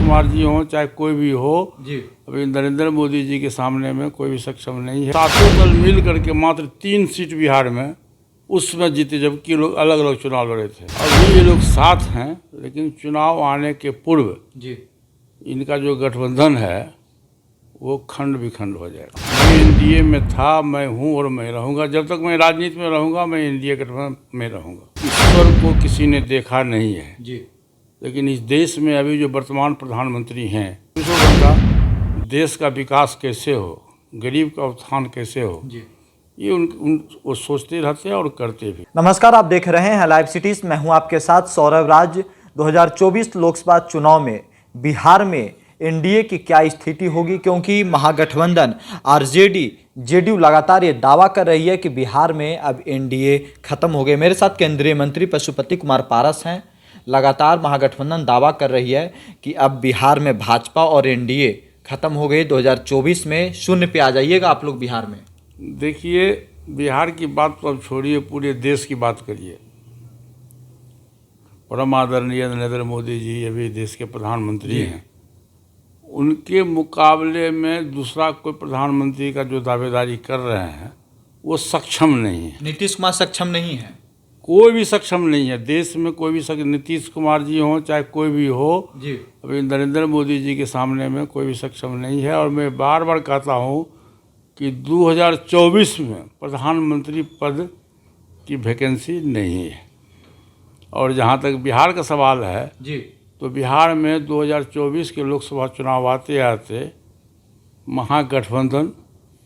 कुमार जी हों चाहे कोई भी हो जी, अभी नरेंद्र मोदी जी के सामने में कोई भी सक्षम नहीं है। सातों दल मिल करके मात्र 3 सीट बिहार में उसमें जीते, जबकि लोग अलग अलग चुनाव लड़े थे। अभी ये लोग साथ हैं, लेकिन चुनाव आने के पूर्व जी, इनका जो गठबंधन है वो खंड विखंड हो जाएगा। मैं एनडीए में था, मैं हूँ और मैं रहूँगा। जब तक मैं राजनीति में रहूँगा मैं एनडीए गठबंधन में रहूँगा। ईश्वर को किसी ने देखा नहीं है, जी, लेकिन इस देश में अभी जो वर्तमान प्रधानमंत्री हैं, 24 घंटा देश का विकास कैसे हो, गरीब का उत्थान कैसे हो, जी। ये वो सोचते रहते हैं और करते भी। नमस्कार, आप देख रहे हैं लाइव सिटीज। मैं हूं आपके साथ सौरभ राज। 2024 लोकसभा चुनाव में बिहार में एनडीए की क्या स्थिति होगी, क्योंकि महागठबंधन आरजेडी जेडीयू लगातार ये दावा कर रही है कि बिहार में अब एनडीए खत्म हो गए। मेरे साथ केंद्रीय मंत्री पशुपति कुमार पारस हैं। लगातार महागठबंधन दावा कर रही है कि अब बिहार में भाजपा और एनडीए खत्म हो गए। 2024 में शून्य पे आ जाइएगा आप लोग बिहार में। देखिए, बिहार की बात तो अब छोड़िए, पूरे देश की बात करिए। परम आदरणीय नरेंद्र मोदी जी अभी देश के प्रधानमंत्री हैं। उनके मुकाबले में दूसरा कोई प्रधानमंत्री का जो दावेदारी कर रहे हैं वो सक्षम नहीं है। नीतीश कुमार सक्षम नहीं है, कोई भी सक्षम नहीं है देश में, कोई भी सक्षम, नीतीश कुमार जी हों चाहे कोई भी हो जी, अभी नरेंद्र मोदी जी के सामने में कोई भी सक्षम नहीं है। और मैं बार बार कहता हूँ कि 2024 में प्रधानमंत्री पद की वैकेंसी नहीं है। और जहाँ तक बिहार का सवाल है, जी, तो बिहार में 2024 के लोकसभा चुनाव आते आते महागठबंधन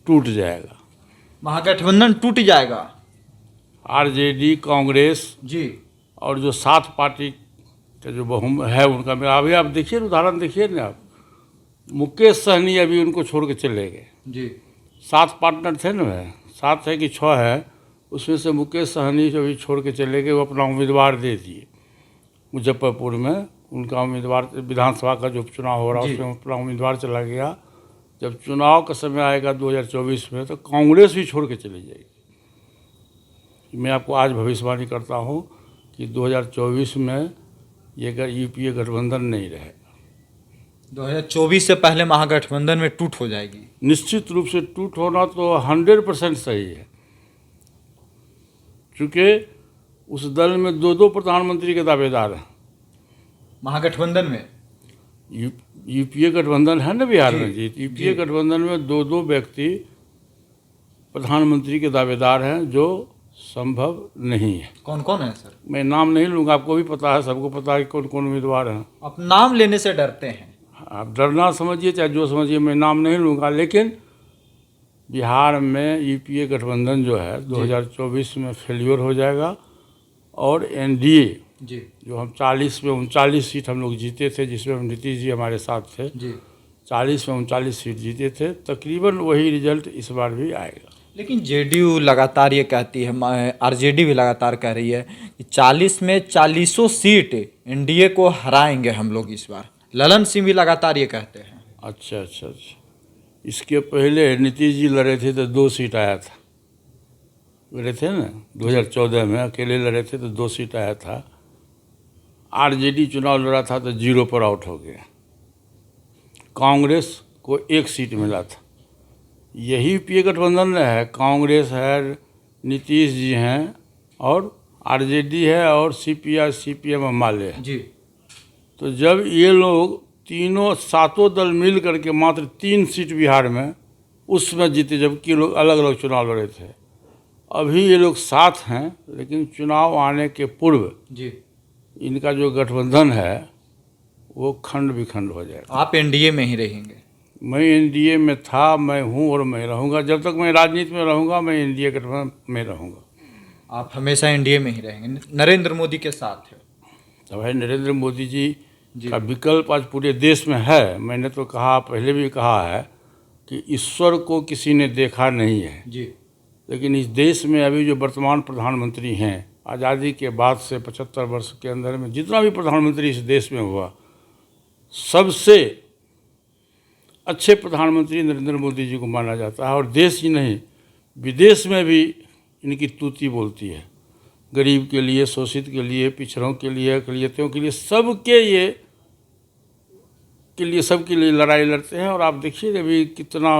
टूट जाएगा। महागठबंधन टूट जाएगा। आरजेडी, कांग्रेस जी, और जो 7 पार्टी का जो बहुमत है उनका, मेरा अभी आप देखिए, उदाहरण देखिए ना आप, मुकेश सहनी अभी उनको छोड़ के चले गए। जी, 7 पार्टनर थे ना, वह 7 है कि 6 है, उसमें से मुकेश सहनी जो अभी छोड़ के चले गए, वो अपना उम्मीदवार दे दिए। मुजफ्फरपुर में उनका उम्मीदवार, विधानसभा का जो उपचुनाव हो रहा है उसमें अपना उम्मीदवार चला गया। जब चुनाव का समय आएगा 2024 में तो कांग्रेस भी छोड़ के चली जाएगी। मैं आपको आज भविष्यवाणी करता हूँ कि 2024 में ये यूपीए गठबंधन नहीं रहेगा। 2024 से पहले महागठबंधन में टूट हो जाएगी। निश्चित रूप से टूट होना तो 100% सही है, क्योंकि उस दल में 2 प्रधानमंत्री के दावेदार हैं। महागठबंधन में यूपीए गठबंधन है ना बिहार में जी, यूपीए गठबंधन में 2 व्यक्ति प्रधानमंत्री के दावेदार हैं, जो संभव नहीं है। कौन कौन है सर? मैं नाम नहीं लूँगा, आपको भी पता है, सबको पता है कौन कौन उम्मीदवार हैं। आप नाम लेने से डरते हैं। आप डरना समझिए चाहे जो समझिए, मैं नाम नहीं लूँगा, लेकिन बिहार में यूपीए गठबंधन जो है 2024 में फेल्योर हो जाएगा। और एनडीए जी, जो हम 40 में 39 सीट हम लोग जीते थे, जिसमें नीतीश जी हमारे साथ थे, जी, 40 में 39 सीट जीते थे, तकरीबन वही रिजल्ट इस बार भी आएगा। लेकिन जेडीयू लगातार ये कहती है, आरजेडी भी लगातार कह रही है कि 40 में 40 सीट एनडीए को हराएंगे हम लोग इस बार। ललन सिंह भी लगातार ये कहते हैं। अच्छा अच्छा अच्छा, इसके पहले नीतीश जी लड़े थे तो 2 सीट आया था, लड़े थे ना 2014 में, अकेले लड़े थे तो 2 सीट आया था। आरजेडी चुनाव लड़ा था तो 0 पर आउट हो गया। कांग्रेस को 1 सीट मिला था। यही यूपीए गठबंधन है, कांग्रेस है, नीतीश जी हैं और आरजेडी है और सीपीएम माले है जी, तो जब ये लोग तीनों 7 दल मिल करके मात्र 3 सीट बिहार में उसमें जीते, जबकि लोग अलग अलग चुनाव लड़े थे। अभी ये लोग साथ हैं, लेकिन चुनाव आने के पूर्व जी, इनका जो गठबंधन है वो खंड विखंड हो जाएगा। आप एनडीए में ही रहेंगे। मैं एनडीए में था, मैं हूँ और मैं रहूँगा। जब तक मैं राजनीति में रहूँगा मैं एनडीए गठबंधन में रहूँगा। आप हमेशा एनडीए में ही रहेंगे, नरेंद्र मोदी के साथ है। तो भाई नरेंद्र मोदी जी का विकल्प आज पूरे देश में है। मैंने तो कहा, पहले भी कहा है कि ईश्वर को किसी ने देखा नहीं है, जी, लेकिन इस देश में अभी जो वर्तमान प्रधानमंत्री हैं, आज़ादी के बाद से 75 वर्ष के अंदर में जितना भी प्रधानमंत्री इस देश में हुआ, सबसे अच्छे प्रधानमंत्री नरेंद्र मोदी जी को माना जाता है। और देश ही नहीं, विदेश में भी इनकी तूती बोलती है। गरीब के लिए, शोषित के लिए, पिछड़ों के लिए, अक़लियतों के लिए, सबके ये के लिए, सबके लिए लड़ाई लड़ते हैं। और आप देखिए अभी कितना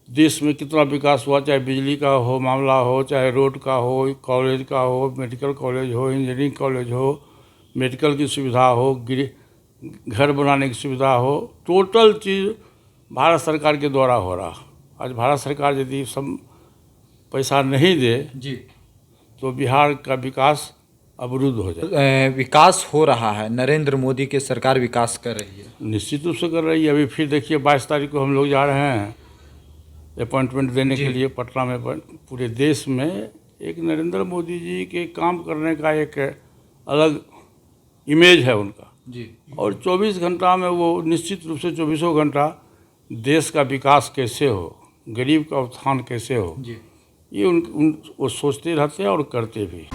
देश में कितना विकास हुआ, चाहे बिजली का हो मामला हो, चाहे रोड का हो, कॉलेज का हो, मेडिकल कॉलेज हो, इंजीनियरिंग कॉलेज हो, मेडिकल की सुविधा हो, घर बनाने की सुविधा हो, टोटल चीज़ भारत सरकार के द्वारा हो रहा। आज भारत सरकार यदि सब पैसा नहीं दे जी, तो बिहार का विकास अवरुद्ध हो जाए। विकास हो रहा है, नरेंद्र मोदी की सरकार विकास कर रही है। निश्चित रूप से कर रही है। अभी फिर देखिए 22 तारीख को हम लोग जा रहे हैं अपॉइंटमेंट देने के लिए पटना में। पूरे देश में एक नरेंद्र मोदी जी के काम करने का एक अलग इमेज है उनका जी, और 24 घंटा में वो निश्चित रूप से 24 घंटा देश का विकास कैसे हो, गरीब का उत्थान कैसे हो, जी। ये वो सोचते रहते हैं और करते भी।